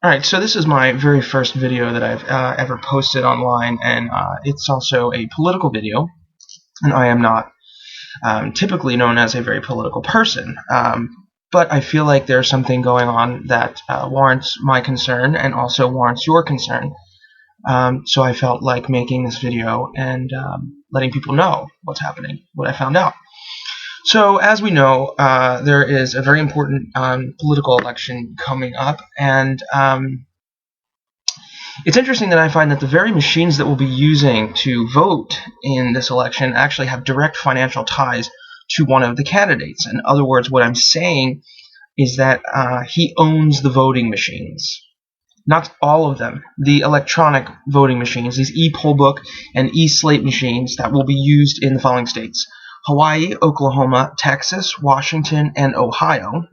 Alright, so this is my very first video that I've ever posted online, and it's also a political video, and I am not typically known as a very political person, but I feel like there's something going on that warrants my concern and also warrants your concern, so I felt like making this video and letting people know what's happening, what I found out. So, as we know, there is a very important political election coming up, and it's interesting that I find that the very machines that we'll be using to vote in this election actually have direct financial ties to one of the candidates. In other words, what I'm saying is that he owns the voting machines. Not all of them. The electronic voting machines, these e-poll book and e-slate machines that will be used in the following states: Hawaii, Oklahoma, Texas, Washington, and Ohio,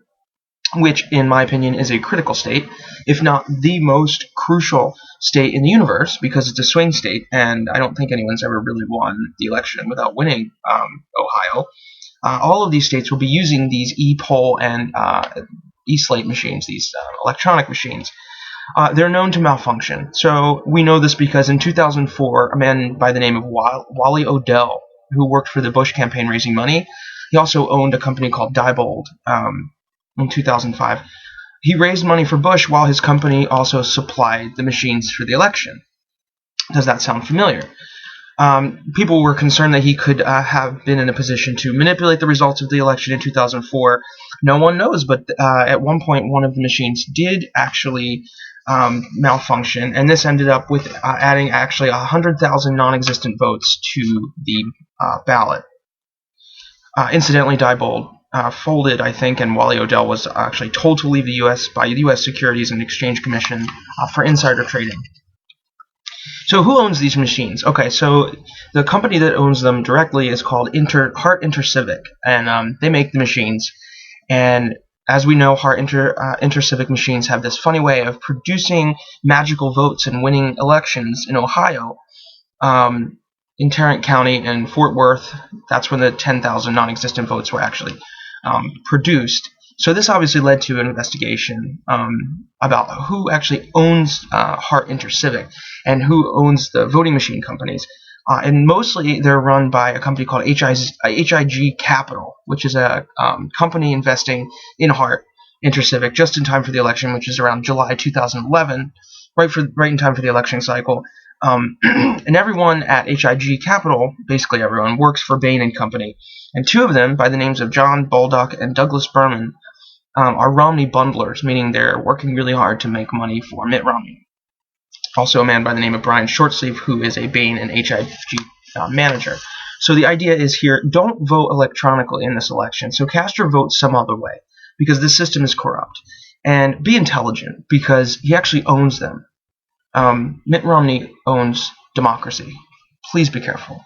which, in my opinion, is a critical state, if not the most crucial state in the universe, because it's a swing state, and I don't think anyone's ever really won the election without winning Ohio. All of these states will be using these e-poll and e-slate machines, these electronic machines. They're known to malfunction. So we know this because in 2004, a man by the name of Wally Odell, who worked for the Bush campaign raising money, he also owned a company called Diebold in 2005. He raised money for Bush while his company also supplied the machines for the election. Does that sound familiar? People were concerned that he could have been in a position to manipulate the results of the election in 2004. No one knows, but at one point one of the machines did actually malfunction, and this ended up with adding actually 100,000 non-existent votes to the ballot. Incidentally, Diebold folded, I think, and Wally Odell was actually told to leave the U.S. by the U.S. Securities and Exchange Commission for insider trading. So who owns these machines? Okay, so the company that owns them directly is called Hart Intercivic, and they make the machines. And as we know, Hart Intercivic machines have this funny way of producing magical votes and winning elections in Ohio. In Tarrant County and Fort Worth, that's when the 10,000 non-existent votes were actually produced. So this obviously led to an investigation about who actually owns Hart Intercivic and who owns the voting machine companies. And mostly they're run by a company called HIG Capital, which is a company investing in Hart Intercivic just in time for the election, which is around July 2011, right in time for the election cycle. And everyone at HIG Capital, basically everyone, works for Bain & Company. And two of them, by the names of John Baldock and Douglas Berman, are Romney bundlers, meaning they're working really hard to make money for Mitt Romney. Also a man by the name of Brian Shortsleeve, who is a Bain and HIG manager. So the idea is here, don't vote electronically in this election. So cast your vote some other way, because this system is corrupt. And be intelligent, because he actually owns them. Mitt Romney owns democracy. Please be careful.